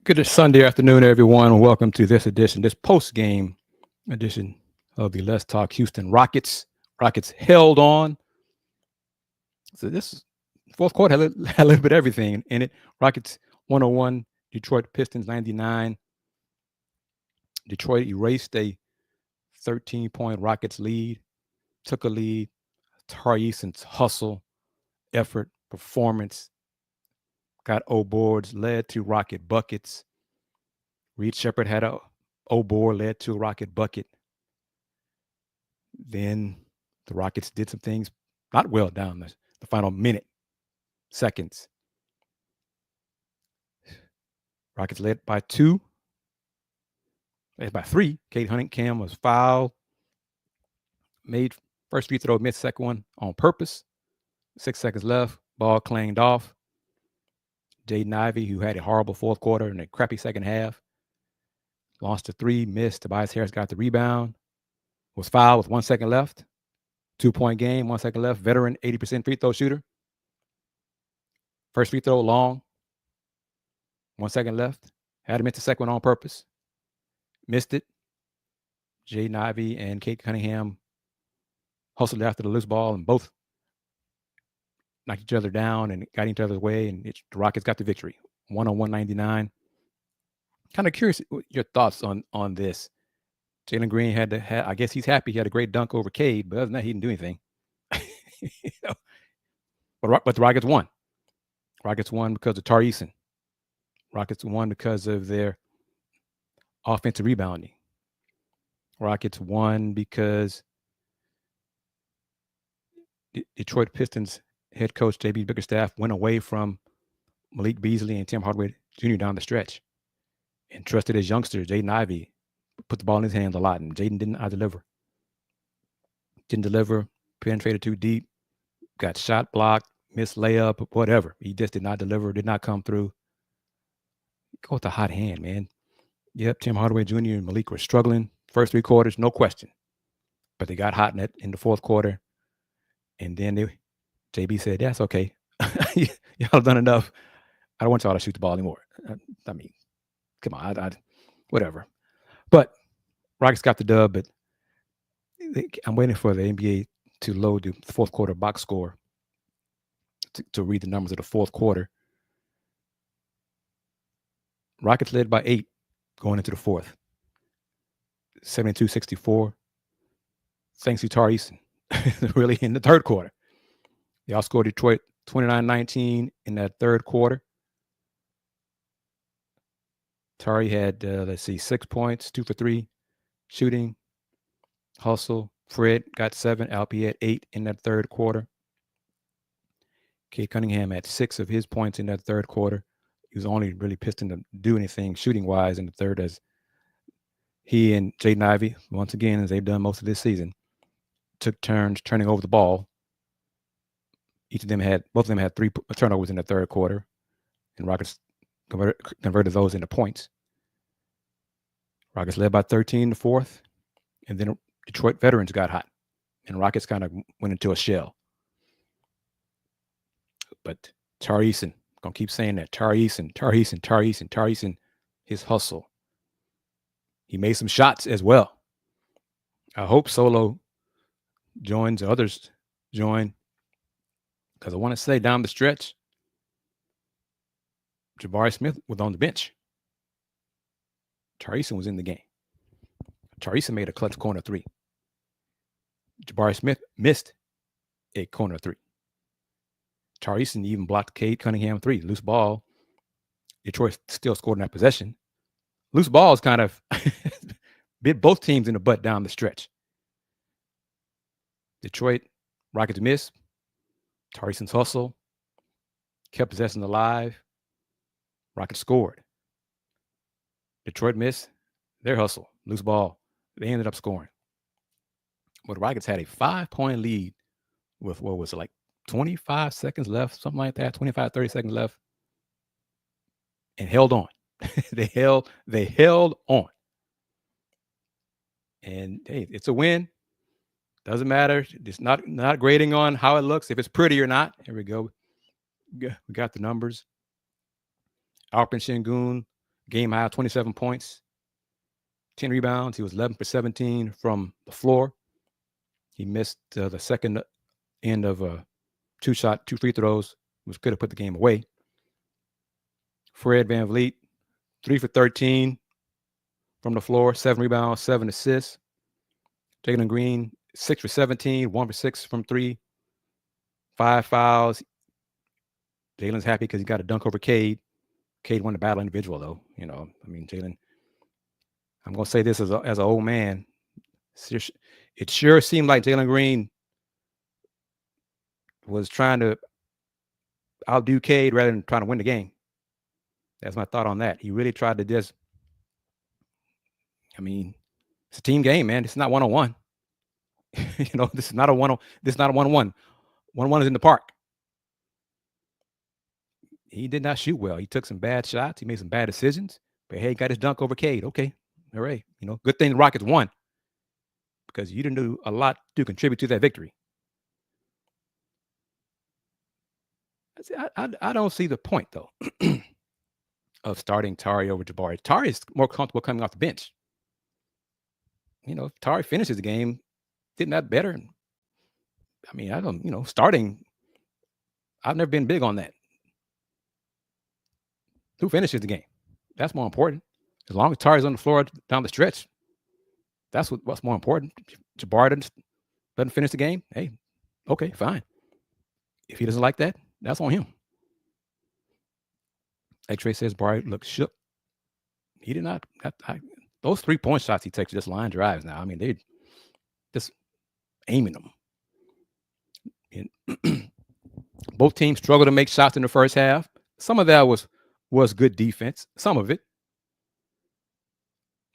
Good Sunday afternoon, everyone. Welcome to this post-game edition of the Let's Talk Houston Rockets. Rockets held on. So this fourth quarter had a little bit of everything in it. Rockets 101, Detroit Pistons 99. Detroit erased a 13-point Rockets lead, took a lead. Tari Eason's hustle, effort, performance got O boards, led to Rocket buckets. Reed Shepard had a O board, led to a Rocket bucket. Then the Rockets did some things not well down the final minute, seconds. Rockets led by two, led by three. Kate Cunningham was fouled, made first free throw, missed second one on purpose. 6 seconds left, ball clanged off. Jaden Ivey, who had a horrible fourth quarter and a crappy second half, launched a three, missed. Tobias Harris got the rebound, was fouled with 1 second left. 2-point game, 1 second left. Veteran 80% free throw shooter. First free throw long, 1 second left. Had to miss the second one on purpose. Missed it. Jaden Ivey and Kate Cunningham hustled after the loose ball and both knocked each other down and got each other's way, and the Rockets got the victory, 101-99. Kind of curious your thoughts on this. Jalen Green I guess he's happy he had a great dunk over Cade, but other than that, he didn't do anything. You know? But the Rockets won. Rockets won because of Tari Eason. Rockets won because of their offensive rebounding. Rockets won because Detroit Pistons head coach J.B. Bickerstaff went away from Malik Beasley and Tim Hardaway Jr. down the stretch and trusted his youngster, Jaden Ivey, put the ball in his hands a lot, and Jaden didn't deliver. Didn't deliver, penetrated too deep, got shot blocked, missed layup, whatever. He just did not deliver, did not come through. Go with the hot hand, man. Yep, Tim Hardaway Jr. and Malik were struggling. First three quarters, no question. But they got hot in the fourth quarter. And then JB said, that's okay. Y'all done enough. I don't want y'all to shoot the ball anymore. I mean, come on, whatever. But Rockets got the dub, but I'm waiting for the NBA to load the fourth quarter box score to read the numbers of the fourth quarter. Rockets led by 8 going into the fourth. 72-64. Thanks to Tari Eason, really, in the third quarter. They outscored Detroit 29-19 in that third quarter. Tari had, 6 points, 2 for 3 shooting, hustle. Fred got 7. Alpi had 8 in that third quarter. Kate Cunningham had 6 of his points in that third quarter. He was only really Piston to do anything shooting-wise in the third, as he and Jaden Ivey, once again, as they've done most of this season, took turns turning over the ball. Both of them had 3 turnovers in the third quarter, and Rockets converted those into points. Rockets led by 13 in the fourth, and then Detroit veterans got hot, and Rockets kind of went into a shell. But Tari Eason, gonna keep saying that, Tari Eason, his hustle. He made some shots as well. I hope Solo joins, others join, because I want to say down the stretch, Jabari Smith was on the bench. Tari Eason was in the game. Tari Eason made a clutch corner 3. Jabari Smith missed a corner 3. Tari Eason even blocked Kate Cunningham 3. Loose ball. Detroit still scored in that possession. Loose balls kind of bit both teams in the butt down the stretch. Detroit Rockets missed. Tari Eason's hustle kept possession alive. Rockets scored. Detroit missed their hustle. Loose ball. They ended up scoring. But the Rockets had a 5-point lead with, 25 seconds left, something like that, 25, 30 seconds left, and held on. They held on. And hey, it's a win. Doesn't matter. It's not grading on how it looks, if it's pretty or not. Here we go. We got the numbers. Alpin Şengün game high 27 points, 10 rebounds. He was 11 for 17 from the floor. He missed the second end of a two free throws, which could have put the game away. Fred VanVleet, 3 for 13 from the floor, 7 rebounds, 7 assists. Jalen Green, 6 for 17, 1 for 6 from 3, 5 fouls. Jalen's happy because he got a dunk over Cade. Cade won the battle individual, though. Jalen, I'm going to say this as an old man. It sure seemed like Jalen Green was trying to outdo Cade rather than trying to win the game. That's my thought on that. He really tried to it's a team game, man. It's not one-on-one. This is not a one-on-one. 1-1 is in the park. He did not shoot well. He took some bad shots. He made some bad decisions. But hey, got his dunk over Cade. Okay, hooray. Good thing the Rockets won because you didn't do a lot to contribute to that victory. I don't see the point, though, of starting Tari over Jabari. Tari is more comfortable coming off the bench. If Tari finishes the game, didn't that better? I don't, starting, I've never been big on that. Who finishes the game? That's more important. As long as Tari's on the floor down the stretch, that's what's more important. Jabari doesn't finish the game. Hey, okay, fine. If he doesn't like that, that's on him. X-Ray says Barry looks shook. He did not. Those 3-point shots he takes just line drives now. They're just aiming them. And both teams struggled to make shots in the first half. Some of that was good defense. Some of it.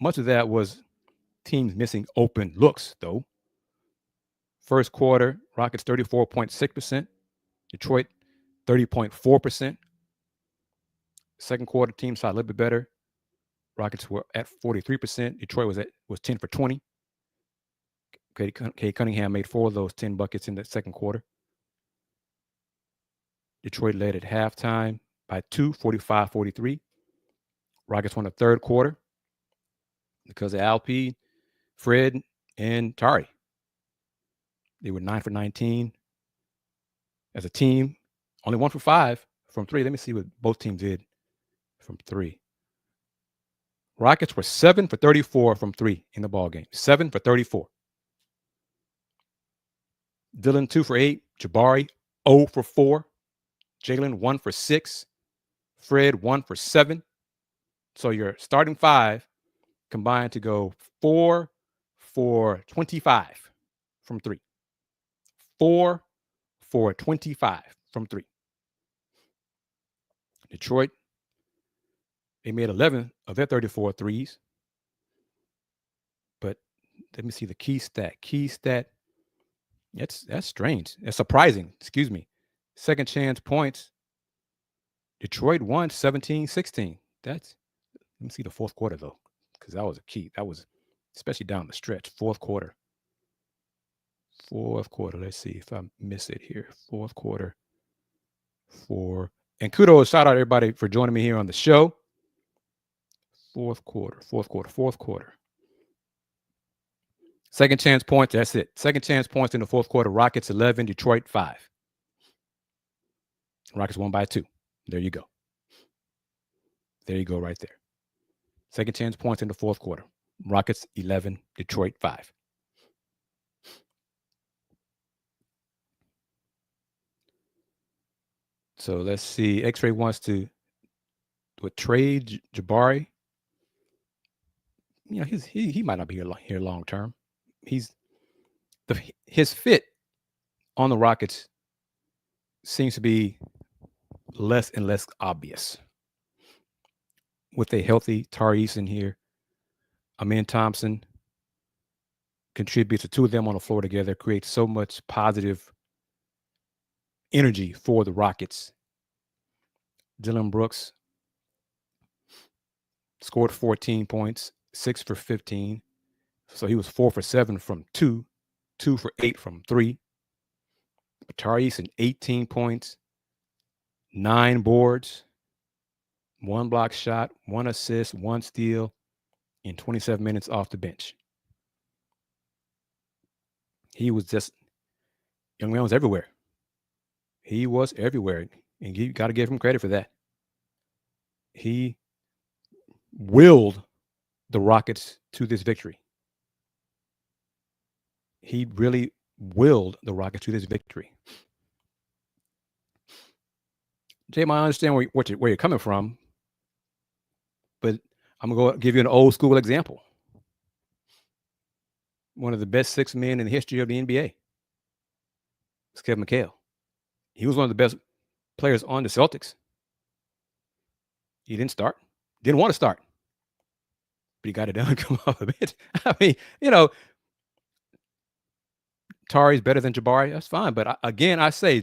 Much of that was teams missing open looks, though. First quarter, Rockets 34.6%. Detroit 30.4%. Second quarter, team shot a little bit better. Rockets were at 43%. Detroit was 10 for 20. Cade Cunningham made 4 of those 10 buckets in the second quarter. Detroit led at halftime by 2, 45-43. Rockets won the third quarter because of Alp, Fred, and Tari. They were 9 for 19 as a team. Only 1 for 5 from 3. Let me see what both teams did from 3. Rockets were 7 for 34 from 3 in the ball game. 7 for 34. Dillon 2 for 8. Jabari 0 for 4. Jalen 1 for 6. Fred 1 for 7. So your starting 5 combined to go 4 for 25 from 3. 4 for 25 from 3. Detroit, they made 11 of their 34 threes. But let me see the key stat. That's strange. That's surprising. Excuse me. Second chance points. Detroit won 17-16. Let me see the fourth quarter, though, because that was a key. That was especially down the stretch. Fourth quarter. Let's see if I miss it here. Fourth quarter. And kudos, shout out everybody for joining me here on the show. Fourth quarter. Second chance points, that's it. Second chance points in the fourth quarter. Rockets 11, Detroit 5. Rockets won by 2. There you go. Right there. Second chance points in the fourth quarter. Rockets 11, Detroit 5. So let's see. X-Ray wants to trade Jabari. He might not be here long term. His fit on the Rockets seems to be less and less obvious. With a healthy Tari Eason here, Amin Thompson contributes. The two of them on the floor together creates so much positive energy for the Rockets. Dillon Brooks scored 14 points, 6 for 15. So he was 4 for 7 from 2, 2 for 8 from 3. Tari Eason, 18 points, 9 boards, 1 block shot, 1 assist, 1 steal in 27 minutes off the bench. He was just, young man was everywhere. He was everywhere, and you got to give him credit for that. He willed the Rockets to this victory. He really willed the Rockets to this victory. Jay, I understand where you're coming from, but I'm going to go give you an old school example. One of the best 6 men in the history of the NBA is Kevin McHale. He was one of the best players on the Celtics. He didn't start, didn't want to start, but he got it done. Come off the bench. I mean, Tari's better than Jabari. That's fine, but again, I say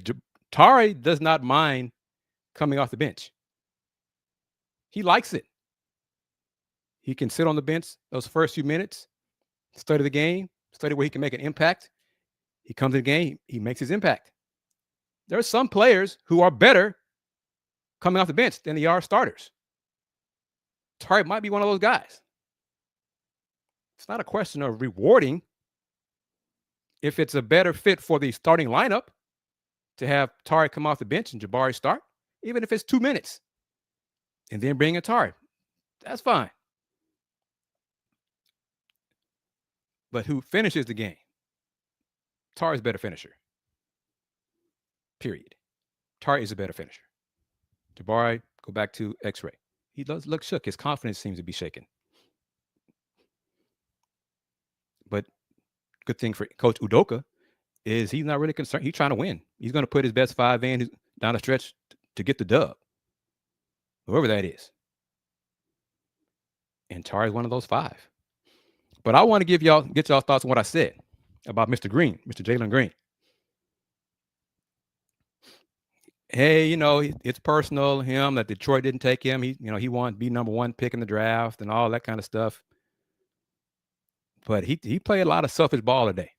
Tari does not mind coming off the bench. He likes it. He can sit on the bench those first few minutes, study the game, study where he can make an impact. He comes to the game, he makes his impact. There are some players who are better coming off the bench than they are starters. Tari might be one of those guys. It's not a question of rewarding. If it's a better fit for the starting lineup to have Tari come off the bench and Jabari start, even if it's 2 minutes, and then bring in Tari, that's fine. But who finishes the game? Tari's a better finisher. Period. Tari is a better finisher. Jabari, go back to X-ray. He does look shook. His confidence seems to be shaken. But good thing for Coach Udoka is he's not really concerned. He's trying to win. He's going to put his best 5 in down the stretch to get the dub, whoever that is. And Tari is one of those 5. But I want to get y'all thoughts on what I said about Mr. Green, Mr. Jalen Green. Hey, it's personal him that Detroit didn't take him. He wanted to be number 1 pick in the draft and all that kind of stuff. But he played a lot of selfish ball today.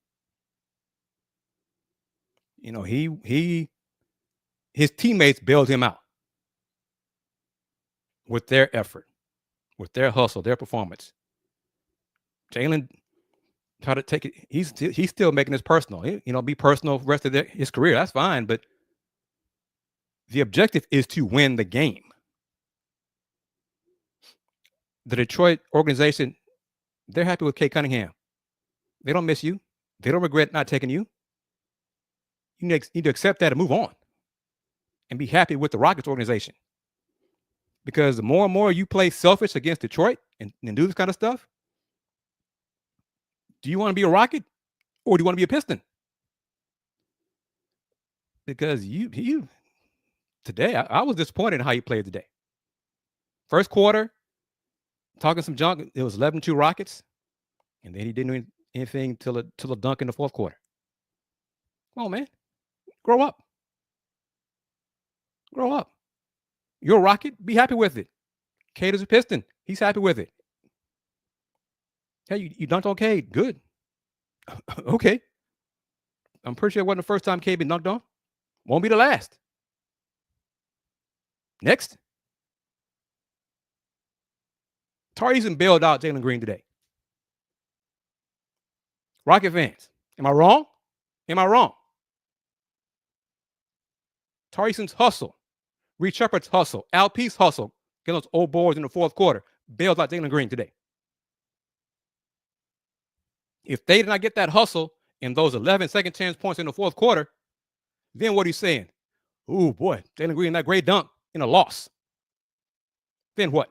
His teammates bailed him out with their effort, with their hustle, their performance. Jalen tried to take it. He's still making this personal. Be personal for the rest of his career. That's fine, but the objective is to win the game. The Detroit organization, they're happy with Kate Cunningham. They don't miss you. They don't regret not taking you. You need to accept that and move on and be happy with the Rockets organization. Because the more and more you play selfish against Detroit and do this kind of stuff, do you want to be a Rocket or do you want to be a Piston? Because today, I was disappointed in how you played today. First quarter, talking some junk, it was 11-2 Rockets, and then he didn't do anything till a dunk in the fourth quarter. Come on, man. Grow up. Grow up. You're a Rocket. Be happy with it. Cade is a Piston. He's happy with it. Hey, you dunked on Cade. Good. Okay. I'm pretty sure it wasn't the first time Cade been dunked on. Won't be the last. Next. Tari Eason bailed out Jalen Green today. Rocket fans, am I wrong? Am I wrong? Tari Eason's hustle, Reed Shepherd's hustle, Al Peace's hustle, get those old boys in the fourth quarter, bailed out Jalen Green today. If they did not get that hustle in those 11 second chance points in the fourth quarter, then what are you saying? Ooh, boy, Jalen Green, that great dunk in a loss. Then what?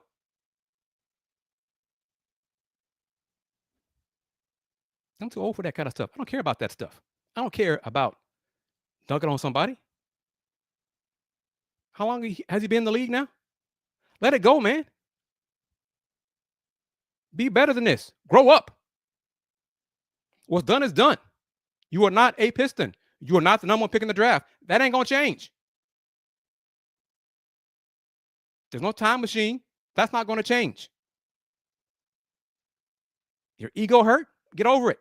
I'm too old for that kind of stuff. I don't care about that stuff. I don't care about dunking on somebody. How long has he been in the league now? Let it go, man. Be better than this. Grow up. What's done is done. You are not a Piston. You are not the number 1 pick in the draft. That ain't going to change. There's no time machine. That's not going to change. Your ego hurt? Get over it.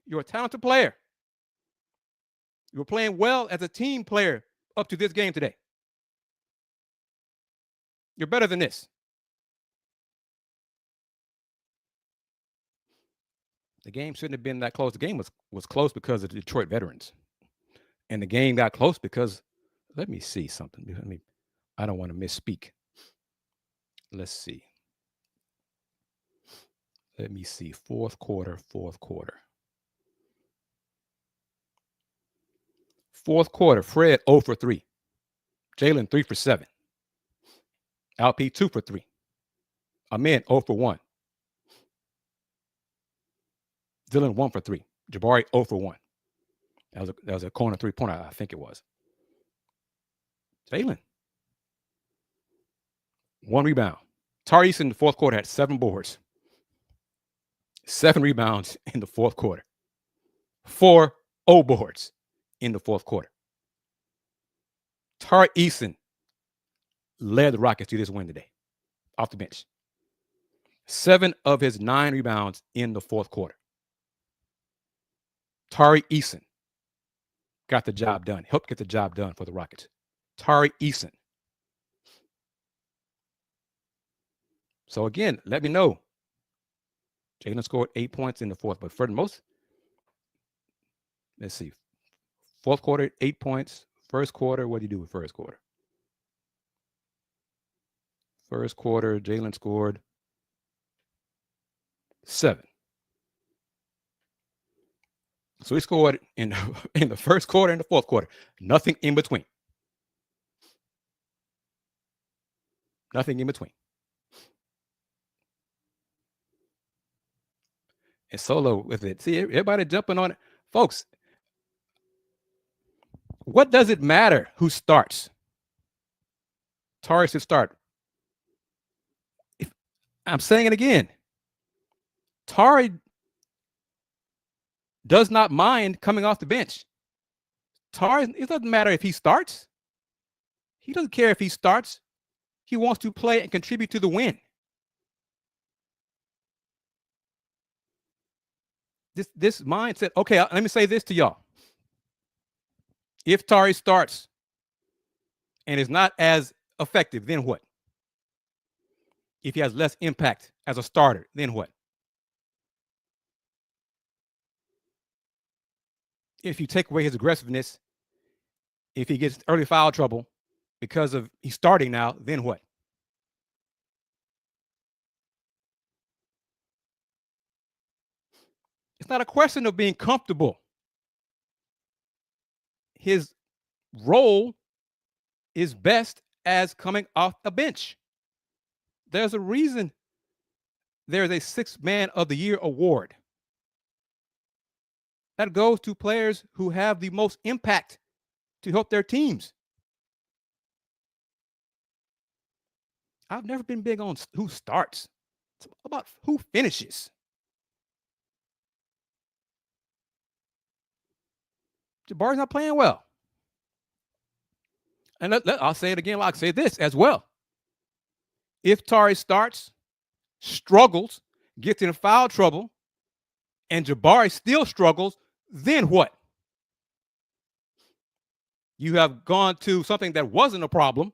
You're a talented player. You were playing well as a team player up to this game today. You're better than this. The game shouldn't have been that close. The game was close because of the Detroit veterans. And the game got close because, let me see something. I don't want to misspeak. Let's see. Let me see. Fourth quarter. Fourth quarter, Fred 0 for 3. Jalen 3 for 7. LP 2 for 3. Amen 0 for 1. Dylan 1 for 3. Jabari 0 for 1. That was a corner 3-pointer, I think it was. Jalen 1 rebound. Tyrese in the fourth quarter had 7 boards. 7 rebounds in the fourth quarter. 4 boards in the fourth quarter. Tari Eason led the Rockets to this win today, off the bench. 7 of his 9 rebounds in the fourth quarter. Tari Eason got the job done, helped get the job done for the Rockets. Tari Eason. So again, let me know. Jalen scored 8 points in the fourth, but for the most, let's see. Fourth quarter, 8 points. First quarter, what did he do with first quarter? First quarter, Jalen scored 7. So he scored in the first quarter and the fourth quarter. Nothing in between. Nothing in between. And Solo with it. See, everybody jumping on it. Folks, what does it matter who starts? Tari should start. I'm saying it again. Tari does not mind coming off the bench. Tari, it doesn't matter if he starts. He doesn't care if he starts. He wants to play and contribute to the win. This mindset, okay, let me say this to y'all. If Tari starts and is not as effective, then what? If he has less impact as a starter, then what? If you take away his aggressiveness, if he gets early foul trouble because of he's starting now, then what? It's not a question of being comfortable. His role is best as coming off the bench. There's a reason there's a 6th Man of the Year award that goes to players who have the most impact to help their teams. I've never been big on who starts. It's about who finishes. Jabari's not playing well. And I'll say it again, I'll say this as well. If Tari starts, struggles, gets in foul trouble, and Jabari still struggles, then what? You have gone to something that wasn't a problem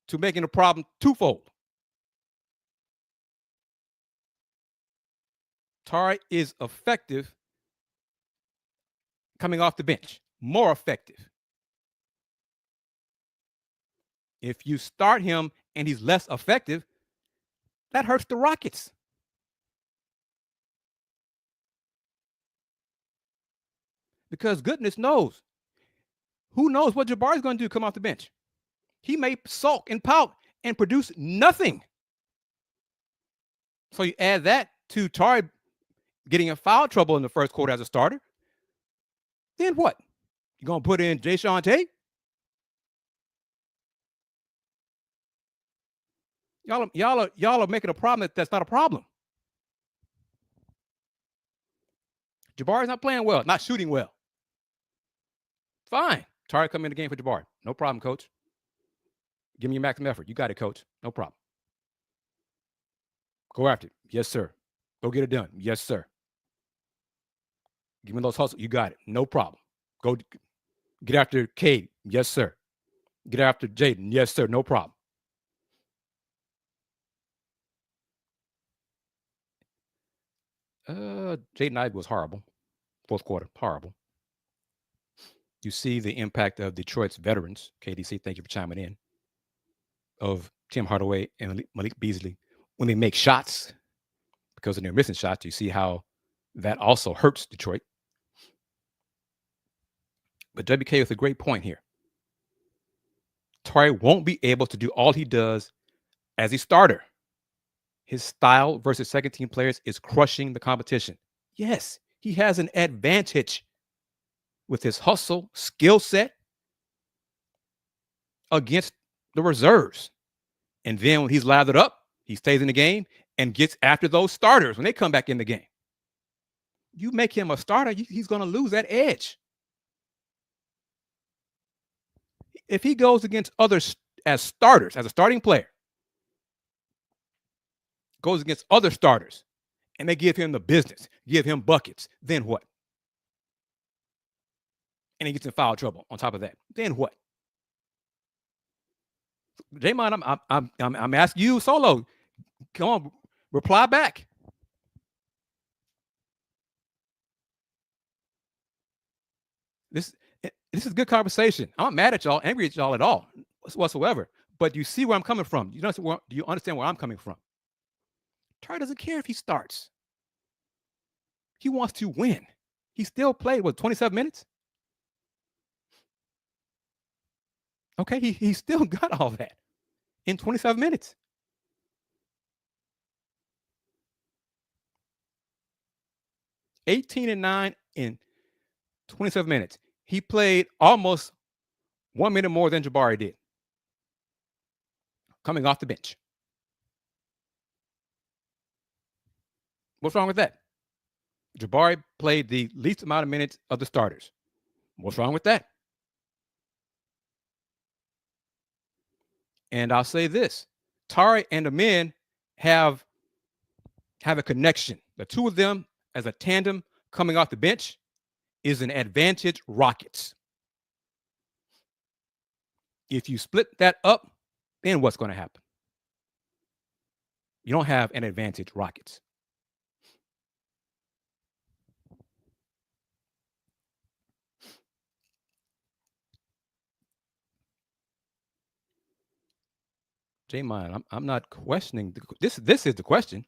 to making a problem twofold. Tari is effective coming off the bench, more effective. If you start him and he's less effective, that hurts the Rockets. Because goodness knows, who knows what Jabari's going to do come off the bench? He may sulk and pout and produce nothing. So you add that to Tari getting in foul trouble in the first quarter as a starter. Then what? You going to put in Jayshawn Tate? Y'all are making a problem that's not a problem. Jabari's not playing well, not shooting well. Fine. Tari come in the game for Jabari. No problem, coach. Give me your maximum effort. You got it, coach. No problem. Go after it. Yes, sir. Go get it done. Yes, sir. Give me those hustles. You got it. No problem. Go get after Cade. Yes, sir. Get after Jaden. Yes, sir. No problem. Jaden Ivey was horrible. Fourth quarter, horrible. You see the impact of Detroit's veterans. KDC, thank you for chiming in. Of Tim Hardaway and Malik Beasley when they make shots, because when they're missing shots, you see how that also hurts Detroit. But WK with a great point here. Tari won't be able to do all he does as a starter. His style versus second team players is crushing the competition. Yes, he has an advantage with his hustle, skill set against the reserves. And then when he's lathered up, he stays in the game and gets after those starters when they come back in the game. You make him a starter, he's going to lose that edge. If he goes against others as starters, as a starting player, goes against other starters, and they give him the business, give him buckets, then what? And he gets in foul trouble on top of that. Then what? Draymond, I'm asking you solo. Come on, reply back. This is good conversation. I'm not mad at y'all, angry at y'all at all whatsoever. But you see where I'm coming from. Do you understand where I'm coming from? Tari doesn't care if he starts. He wants to win. He still played, 27 minutes? Okay, he still got all that in 27 minutes. (18-9) in 27 minutes. He played almost 1 minute more than Jabari did, coming off the bench. What's wrong with that? Jabari played the least amount of minutes of the starters. What's wrong with that? And I'll say this: Tari and the men have a connection. The two of them as a tandem coming off the bench is an advantage Rockets. If you split that up, then what's going to happen? You don't have an advantage Rockets. J-Mine, I'm not questioning. This is the question.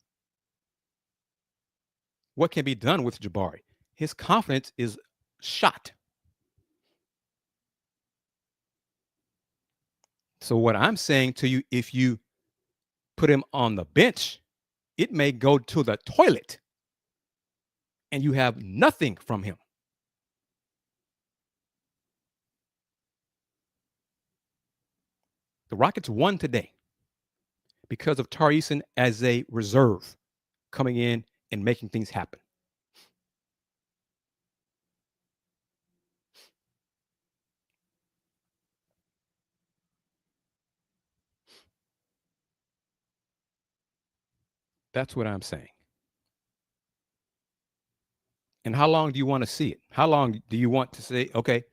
What can be done with Jabari? His confidence is shot. So what I'm saying to you, if you put him on the bench, it may go to the toilet and you have nothing from him. The Rockets won today because of Tari Eason as a reserve coming in and making things happen. That's what I'm saying. And how long do you want to see it? How long do you want to say, okay,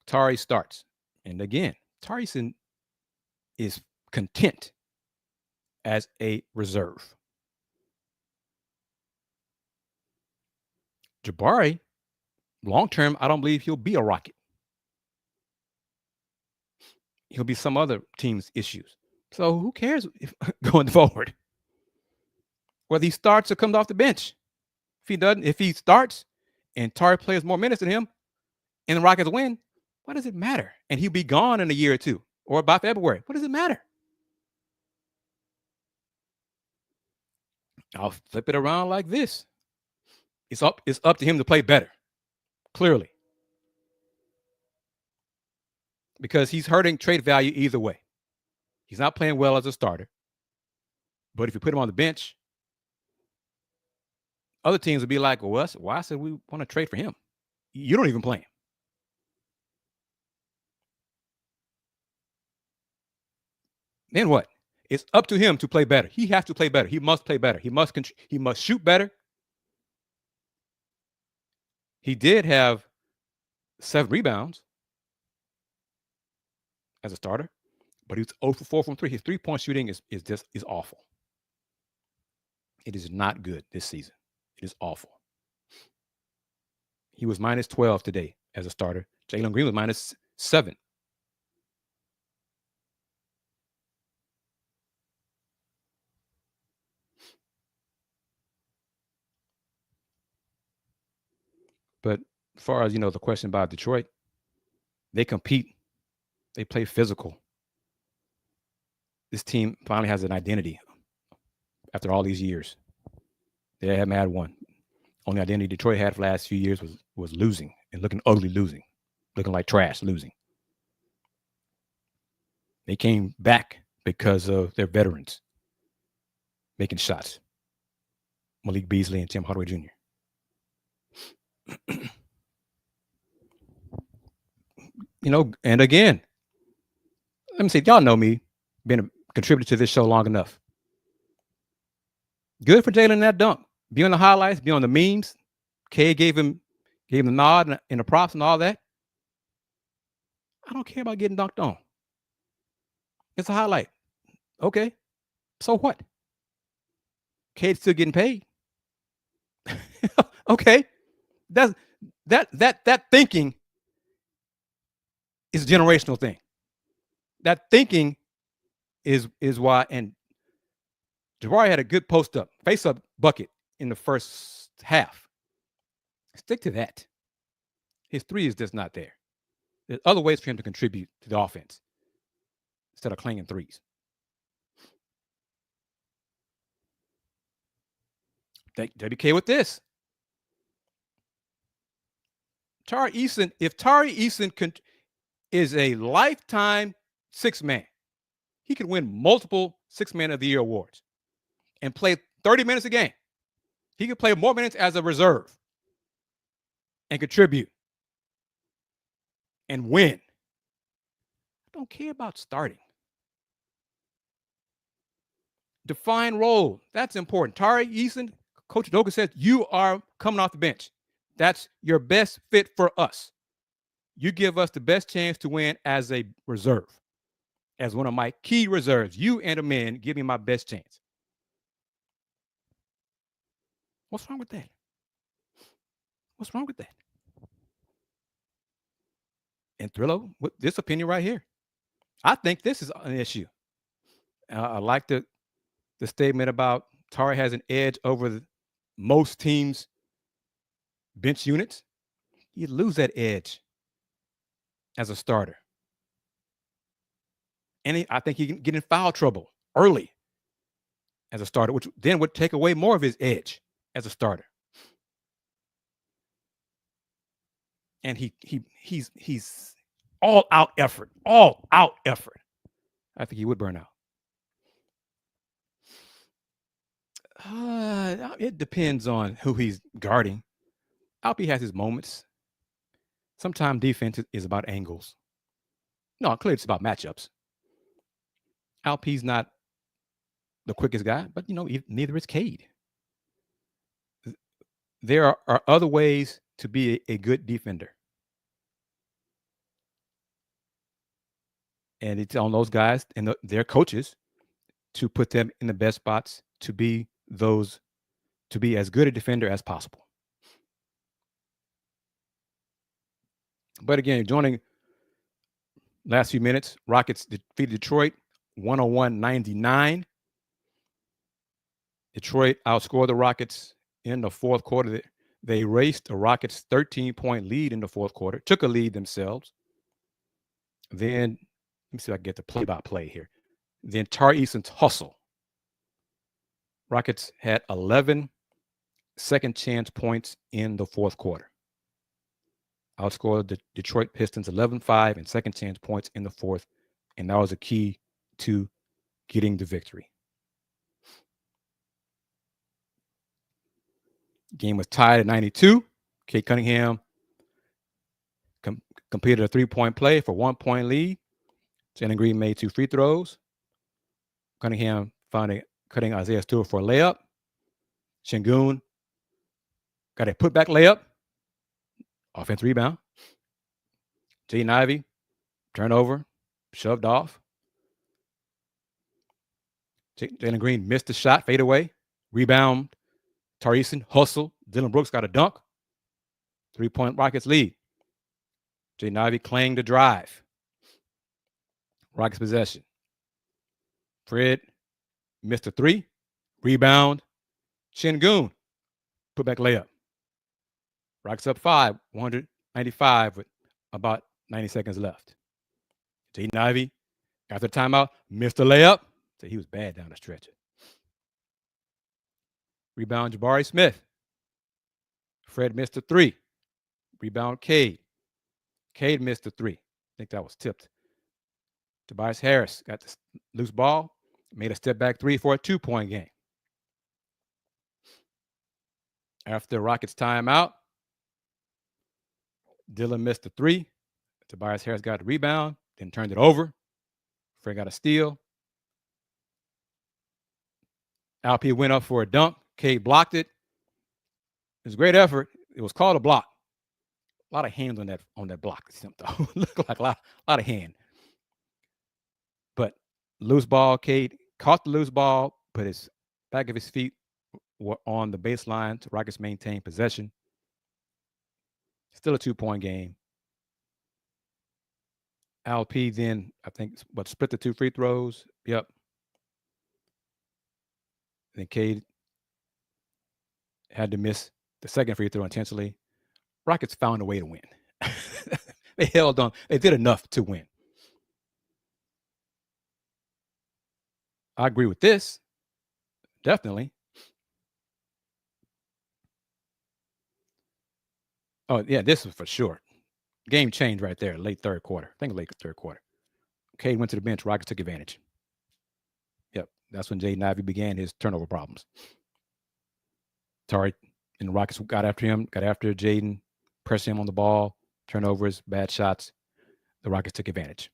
Tari starts? And again, Tari Eason is content as a reserve. Jabari, long term, I don't believe he'll be a Rocket. He'll be some other team's issues. So who cares if going forward? Whether he starts or comes off the bench. If he starts and Tari plays more minutes than him and the Rockets win, what does it matter? And he'll be gone in a year or two or by February. What does it matter? I'll flip it around like this. It's up to him to play better, clearly. Because he's hurting trade value either way. He's not playing well as a starter. But if you put him on the bench, other teams would be like, well, why should we want to trade for him? You don't even play him. Then what? It's up to him to play better. He has to play better. He must play better. He must shoot better. He did have 7 rebounds. as a starter, but he was 0 for 4 from 3. His three-point shooting is awful. It is not good this season. It is awful. He was minus 12 today as a starter. Jalen Green was minus 7. But as far as, the question about Detroit, they compete. They play physical. This team finally has an identity after all these years. They haven't had one. Only identity Detroit had for the last few years was losing and looking ugly losing, looking like trash losing. They came back because of their veterans making shots. Malik Beasley and Tim Hardaway Jr. And again, let me say, y'all know me, been a contributor to this show long enough. Good for Jalen in that dunk. Be on the highlights, be on the memes. Kay gave him the nod and the props and all that. I don't care about getting dunked on. It's a highlight. Okay. So what? Kade's still getting paid. Okay. That thinking is a generational thing. That thinking is why, and Jabari had a good face-up bucket in the first half. Stick to that. His three is just not there. There's other ways for him to contribute to the offense instead of clanging threes. WK with this. Tari Eason, if Tari Eason is a lifetime six-man, he could win multiple six-man of the year awards and play 30 minutes a game. He could play more minutes as a reserve and contribute and win. I don't care about starting. Define role. That's important. Tari Eason, Coach Doga says, you are coming off the bench. That's your best fit for us. You give us the best chance to win as a reserve, as one of my key reserves. You and the men give me my best chance. What's wrong with that? What's wrong with that? And Thrillo, with this opinion right here, I think this is an issue. I like the statement about Tari has an edge over most teams' bench units. You lose that edge as a starter. And I think he can get in foul trouble early as a starter, which then would take away more of his edge as a starter. And he's all out effort. I think he would burn out. It depends on who he's guarding. Alpi has his moments. Sometimes defense is about angles. No, clearly it's about matchups. Alpi's not the quickest guy, but neither is Cade. There are other ways to be a good defender. And it's on those guys and their coaches to put them in the best spots to be as good a defender as possible. But again, joining last few minutes, Rockets defeated Detroit 101-99. Detroit outscored the Rockets in the fourth quarter. They raced the Rockets' 13-point lead in the fourth quarter, took a lead themselves. Then, let me see if I can get the play-by-play here. Then Tari Eason's hustle. Rockets had 11 second chance points in the fourth quarter. Outscored the Detroit Pistons 11-5 and second chance points in the fourth. And that was a key to getting the victory. Game was tied at 92. Kate Cunningham completed a 3-point play for 1-point lead. Jalen Green made 2 free throws. Cunningham finally cutting Isaiah Stewart for a layup. Şengün got a putback layup. Offensive rebound. Jaden Ivey, turnover. shoved off. Jalen Green missed the shot, fade away. Rebound. Tarisin, hustle. Dylan Brooks got a dunk. 3-point Rockets lead. Jaden Ivey claimed the drive. Rockets possession. Fred missed a three. Rebound. Şengün. Put back layup. Rockets up 5, 195 with about 90 seconds left. Jaden Ivey, after the timeout, missed a layup. So he was bad down the stretch. Rebound, Jabari Smith. Fred missed a three. Rebound, Cade. Cade missed a three. I think that was tipped. Tobias Harris got the loose ball, made a step back three for a 2-point game. After Rockets timeout, Dylan missed a three. Tobias Harris got the rebound, then turned it over. Fred got a steal. Alp went up for a dunk. Cade blocked it. It was a great effort. It was called a block. A lot of hands on that block attempt, though. Looked like a lot of hand. But loose ball, Cade caught the loose ball, put his back of his feet were on the baseline to Rockets maintain possession. Still a 2-point game. Alp then, I think, split the 2 free throws. Yep. Then Cade had to miss the second free throw intentionally. Rockets found a way to win. They held on. They did enough to win. I agree with this. Definitely. Oh, yeah, this was for sure. Game changed right there, late third quarter. I think late third quarter. Cade went to the bench. Rockets took advantage. Yep, that's when Jaden Ivey began his turnover problems. Tari and the Rockets got after him, got after Jaden, pressed him on the ball, turnovers, bad shots. The Rockets took advantage.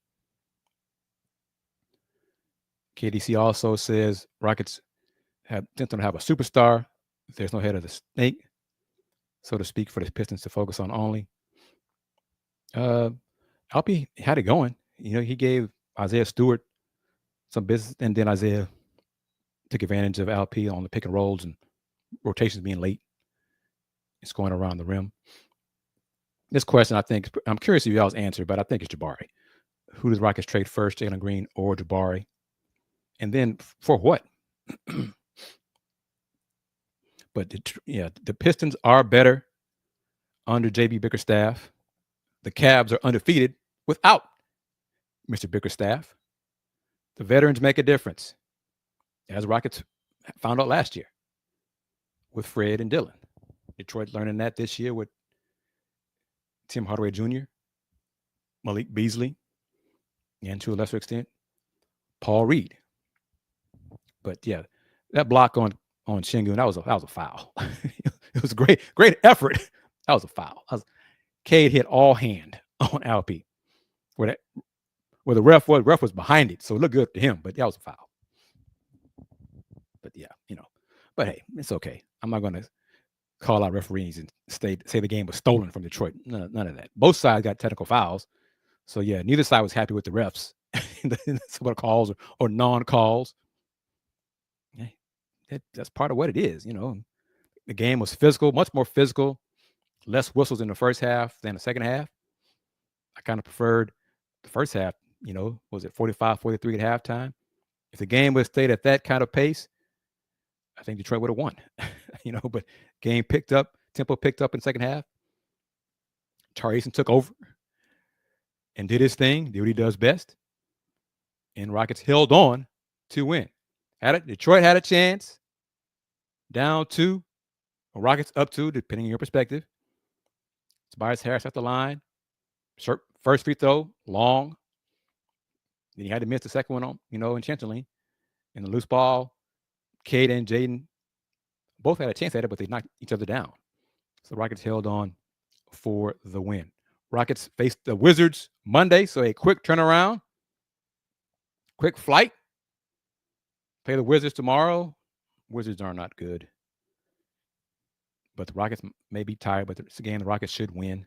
KDC also says Rockets tend to have a superstar. There's no head of the snake, so to speak, for the Pistons to focus on only. Alpi had it going. He gave Isaiah Stewart some business, and then Isaiah took advantage of Alpi on the pick and rolls and rotations being late. It's going around the rim. This question, I think, I'm curious if y'all's answer, but I think it's Jabari. Who does Rockets trade first, Jalen Green or Jabari? And then for what? But the Pistons are better under JB Bickerstaff. The Cavs are undefeated without Mr. Bickerstaff. The veterans make a difference, as Rockets found out last year with Fred and Dylan. Detroit learning that this year with Tim Hardaway Jr., Malik Beasley, and to a lesser extent, Paul Reed. But yeah, that block on Şengün, that was a foul. It was a great effort. That was a foul. Cade hit all hand on Alp, where the ref was behind it, so it looked good to him, but that was a foul. But yeah, but hey, it's okay. I'm not going to call out referees and say the game was stolen from Detroit. None of that. Both sides got technical fouls, so yeah, neither side was happy with the refs. Some of the calls or non-calls. That's part of what it is. The game was physical, much more physical, less whistles in the first half than the second half. I kind of preferred the first half. Was it 45-43 at halftime? If the game would have stayed at that kind of pace, I think Detroit would have won. But game picked up, tempo picked up in the second half. Tarisin took over and did his thing, did what he does best. And Rockets held on to win. Detroit had a chance. Down 2, or Rockets up 2, depending on your perspective. Tobias Harris at the line. First free throw, long. Then he had to miss the second one intentionally. And the loose ball, Cade and Jaden both had a chance at it, but they knocked each other down. So the Rockets held on for the win. Rockets faced the Wizards Monday, so a quick turnaround, quick flight. Play the Wizards tomorrow. Wizards are not good. But the Rockets may be tired, but it's a game the Rockets should win.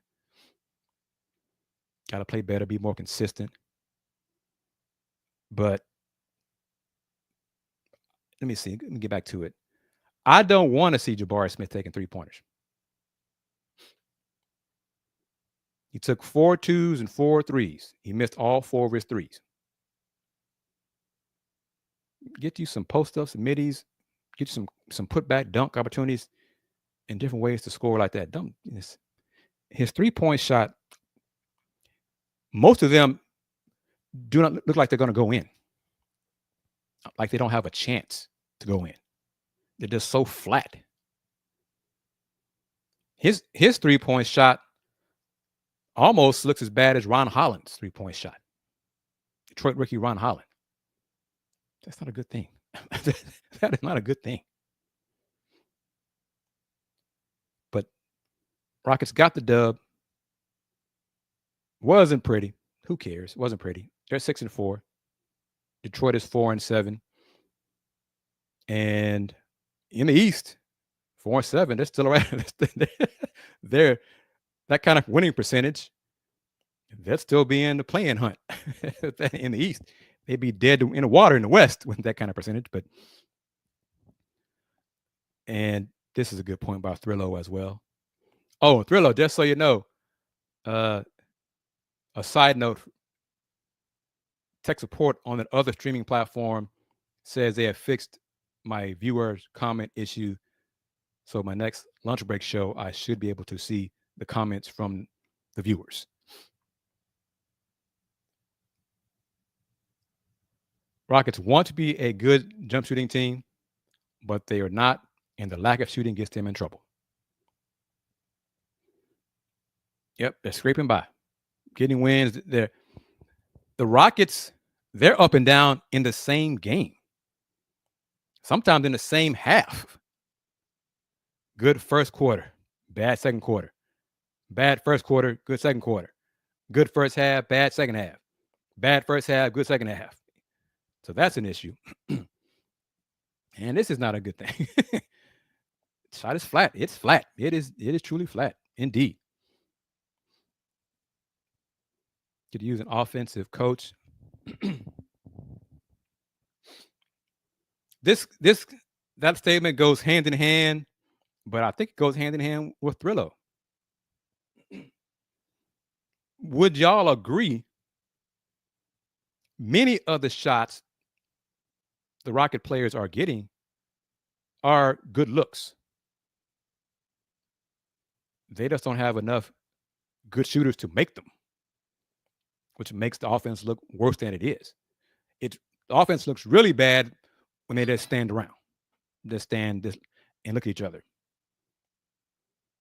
Got to play better, be more consistent. But let me see. Let me get back to it. I don't want to see Jabari Smith taking 3-pointers. He took 4 twos and 4 threes. He missed all 4 of his threes. Get you some post-ups, middies, get you some putback dunk opportunities and different ways to score like that. His 3-point shot, most of them do not look like they're going to go in. Like they don't have a chance to go in. They're just so flat. His 3-point shot almost looks as bad as Ron Holland's 3-point shot. Detroit rookie Ron Holland. That's not a good thing. That is not a good thing. But Rockets got the dub. Wasn't pretty. Who cares? Wasn't pretty. They're 6-4. Detroit is 4-7. And in the East, 4-7. They're still around. They're that kind of winning percentage. They'll still be in the playing hunt in the East. They'd be dead in the water in the West with that kind of percentage. And this is a good point by Thrillo as well. Oh, Thrillo, just so you know, a side note, tech support on that other streaming platform says they have fixed my viewers comment issue. So my next lunch break show, I should be able to see the comments from the viewers. Rockets want to be a good jump shooting team, but they are not, and the lack of shooting gets them in trouble. Yep, they're scraping by, getting wins. The Rockets, they're up and down in the same game, sometimes in the same half. Good first quarter, bad second quarter. Bad first quarter, good second quarter. Good first half, bad second half. Bad first half, good second half. So that's an issue. And this is not a good thing. Shot is flat. It's flat. It is truly flat. Indeed. Could use an offensive coach. That statement goes hand in hand, but I think it goes hand in hand with Thrillo. Would y'all agree? Many of the shots the Rocket players are getting are good looks. They just don't have enough good shooters to make them, which makes the offense look worse than it is. The offense looks really bad when they just stand around, just stand and look at each other.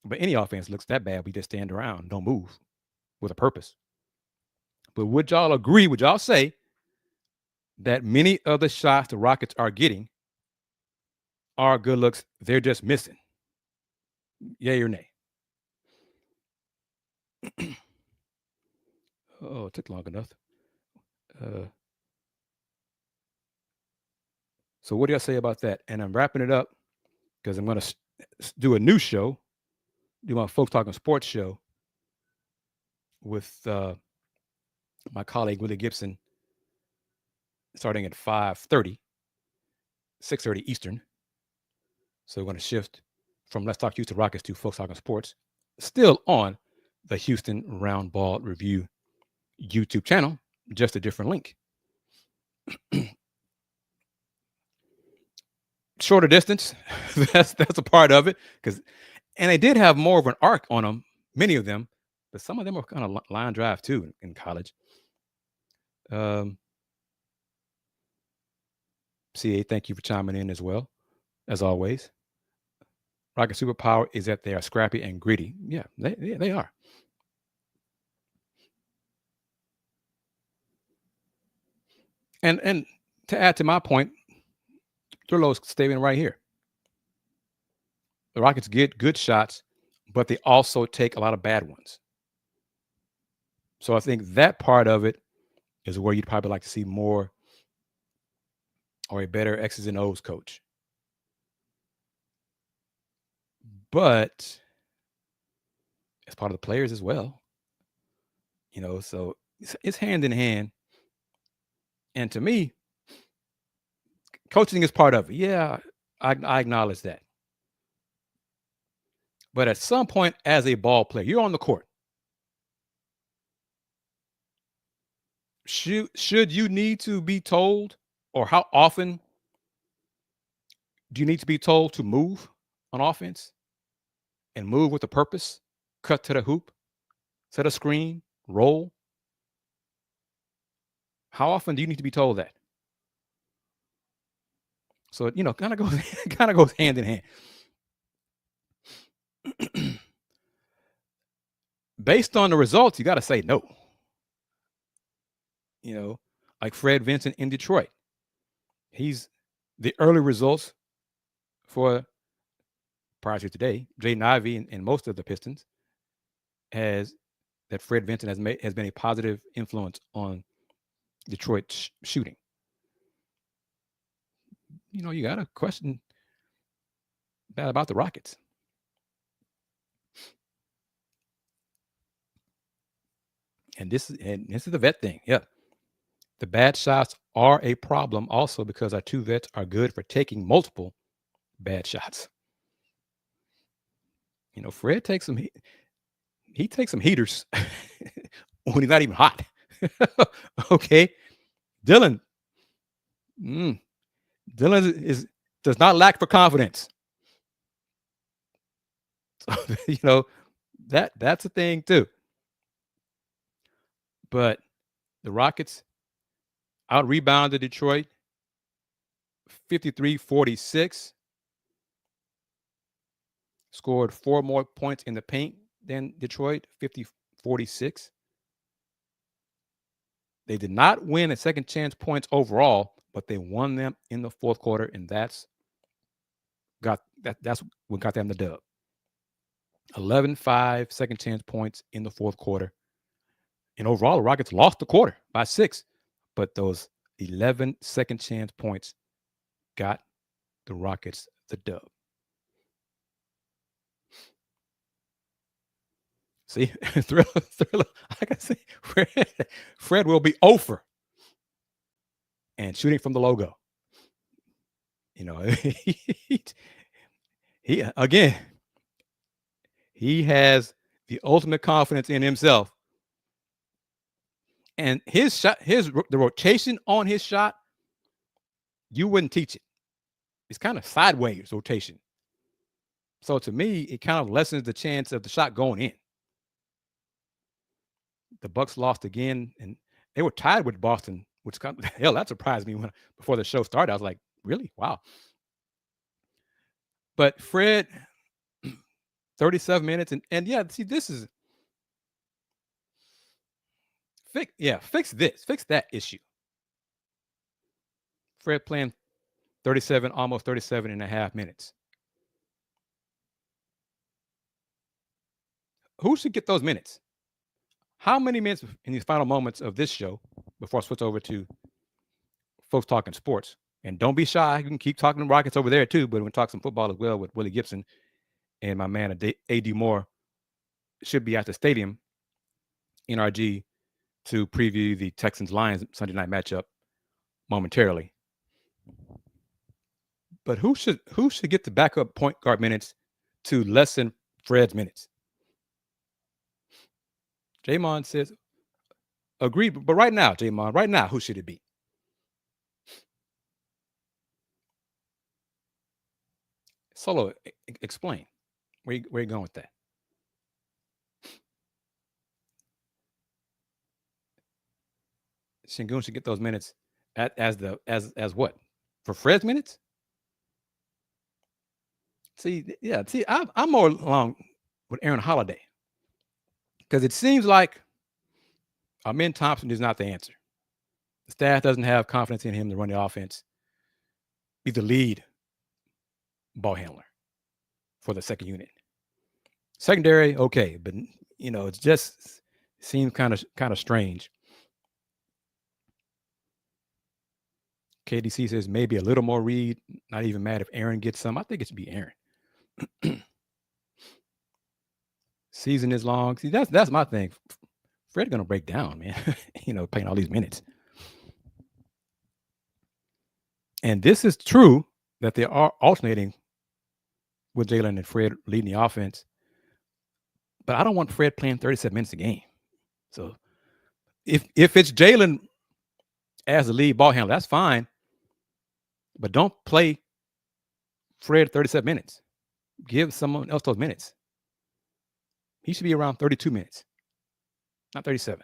But any offense looks that bad. We just stand around, don't move with a purpose. But would y'all agree? Would y'all say that many of the shots the Rockets are getting are good looks? They're just missing. Yay or nay? Oh, it took long enough. So what do y'all say about that? And I'm wrapping it up because I'm going to do a new show, do my Folks Talking Sports show with my colleague Willie Gibson, starting at 5:30, 6:30 Eastern. So we're going to shift from Let's Talk Houston Rockets to Folks Talking Sports, still on the Houston Roundball Review YouTube channel, just a different link. Shorter distance, that's a part of it, and they did have more of an arc on them, many of them, but some of them were kind of line drive too in college. CA, thank you for chiming in as well, as always. Rocket superpower is that they are scrappy and gritty. Yeah, they are. And to add to my point, Thurlow's statement right here. The Rockets get good shots, but they also take a lot of bad ones. So I think that part of it is where you'd probably like to see more or a better X's and O's coach. But it's part of the players as well. So it's hand in hand. And to me, coaching is part of it. Yeah, I acknowledge that. But at some point, as a ball player, you're on the court. Should you need to be told, or how often do you need to be told to move on offense and move with a purpose? Cut to the hoop, set a screen, roll. How often do you need to be told that? So kind of goes kind of goes hand in hand. Based on the results, you got to say no. Like Fred Vincent in Detroit. He's the early results for prior to today. Jaden Ivey and most of the Pistons has that Fred Vincent has been a positive influence on Detroit shooting. You got to question that about the Rockets. And this is the vet thing. Yeah. The bad shots are a problem also because our two vets are good for taking multiple bad shots. Fred takes some heaters when he's not even hot. Okay. Dylan does not lack for confidence. So, that's a thing too. But the Rockets out rebounded Detroit 53-46. Scored 4 more points in the paint than Detroit, 50-46. They did not win at second chance points overall, but they won them in the fourth quarter, and that's what got them the dub. 11-5 second chance points in the fourth quarter. And overall, the Rockets lost the quarter by 6, but those 11 second chance points got the Rockets the dub. See, Thriller, like I say, Fred will be over and shooting from the logo. He has the ultimate confidence in himself. And his shot, the rotation on his shot, you wouldn't teach it. It's kind of sideways rotation. So to me, it kind of lessens the chance of the shot going in. The Bucks lost again, and they were tied with Boston, which hell, that surprised me before the show started. I was like, really? Wow. But Fred, 37 minutes, and yeah, see, this is fix that issue. Fred playing 37, almost 37 and a half minutes. Who should get those minutes? How many minutes in these final moments of this show before I switch over to folks talking sports? And don't be shy. You can keep talking to Rockets over there too, but we're talk some football as well with Willie Gibson and my man A.D. Moore should be at the stadium, NRG, to preview the Texans-Lions Sunday night matchup momentarily. But who should get the backup point guard minutes to lessen Fred's minutes? Jamon says, agreed. But right now, Jamon, who should it be? Solo, explain. Where you going with that? Sengun should get those minutes as what? For Fred's minutes? See, I'm more along with Aaron Holiday because it seems like Amen Thompson is not the answer. The staff doesn't have confidence in him to run the offense, be the lead ball handler for the second unit. Secondary, okay, but it just seems kind of strange. KDC says maybe a little more Reed. Not even mad if Aaron gets some. I think it should be Aaron. Season is long. See, that's my thing. Fred's gonna break down, man. Playing all these minutes. And this is true that they are alternating with Jalen and Fred leading the offense. But I don't want Fred playing 37 minutes a game. So if it's Jalen as the lead ball handler, that's fine. But don't play Fred 37 minutes. Give someone else those minutes. He should be around 32 minutes, not 37.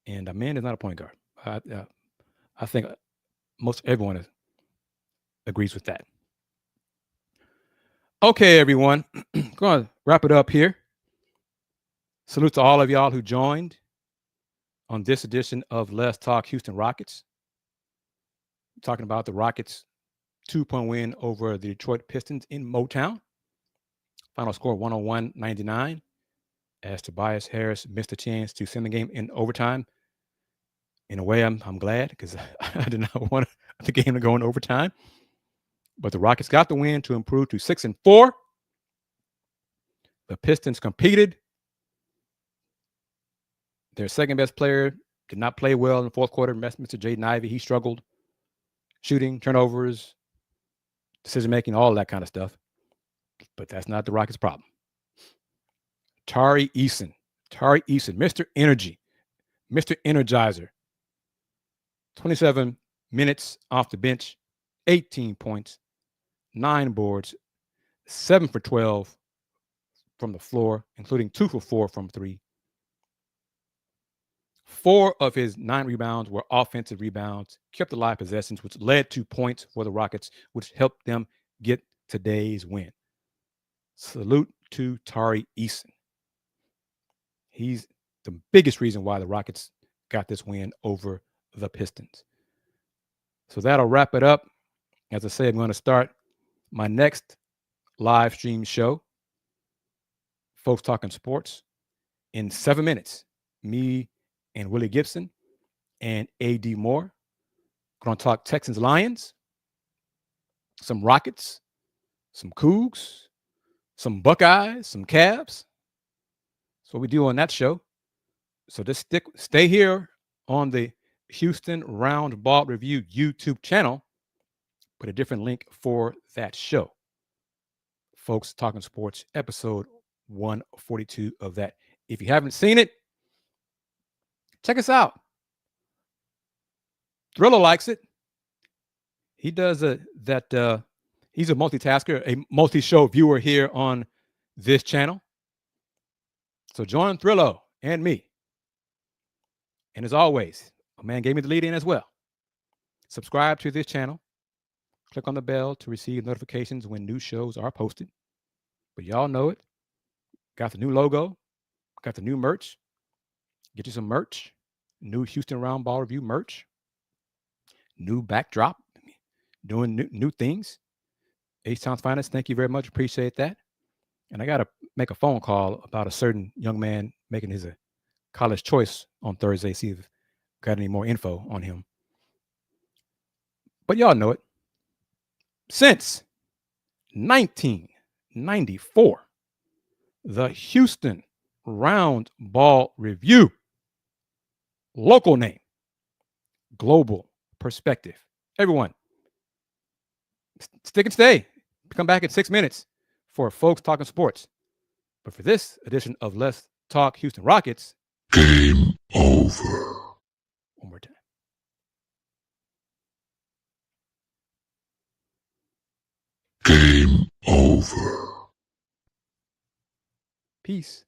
And a man is not a point guard. I think most everyone agrees with that. Okay, everyone. Going to wrap it up here. Salute to all of y'all who joined on this edition of Let's Talk Houston Rockets. Talking about the Rockets' 2-point win over the Detroit Pistons in Motown. Final score 101-99 as Tobias Harris missed a chance to send the game in overtime. In a way, I'm glad because I did not want the game to go in overtime. But the Rockets got the win to improve to 6-4. The Pistons competed. Their second best player did not play well in the fourth quarter. Mr. Jaden Ivey, he struggled. Shooting, turnovers, decision-making, all that kind of stuff. But that's not the Rockets' problem. Tari Eason, Mr. Energy, Mr. Energizer. 27 minutes off the bench, 18 points, 9 boards, 7 for 12 from the floor, including 2 for 4 from 3. 4 of his 9 rebounds were offensive rebounds, kept alive possessions, which led to points for the Rockets, which helped them get today's win. Salute to Tari Eason. He's the biggest reason why the Rockets got this win over the Pistons. So that'll wrap it up. As I say, I'm going to start my next live stream show, Folks Talking Sports, in 7 minutes. Me and Willie Gibson and A.D. Moore going to talk Texans Lions, some Rockets, some Cougs, some Buckeyes, some Cavs. That's what we do on that show. So just stay here on the Houston Roundball Review YouTube channel, but a different link for that show. Folks Talking Sports, episode 142 of that. If you haven't seen it, check us out. Thriller likes it. He does he's a multitasker, a multi-show viewer here on this channel. So join Thrillo and me. And as always, a man gave me the lead in as well. Subscribe to this channel. Click on the bell to receive notifications when new shows are posted. But y'all know it. Got the new logo. Got the new merch. Get you some merch. New Houston Roundball Review merch. New backdrop. Doing new things. H-Town's Finest, thank you very much. Appreciate that. And I got to make a phone call about a certain young man making his college choice on Thursday. See if got any more info on him. But y'all know it. Since 1994, the Houston Roundball Review, local name, global perspective. Everyone, stick and stay. Come back in 6 minutes for Folks Talking Sports. But for this edition of Let's Talk Houston Rockets, game over. One more time. Game over. Peace.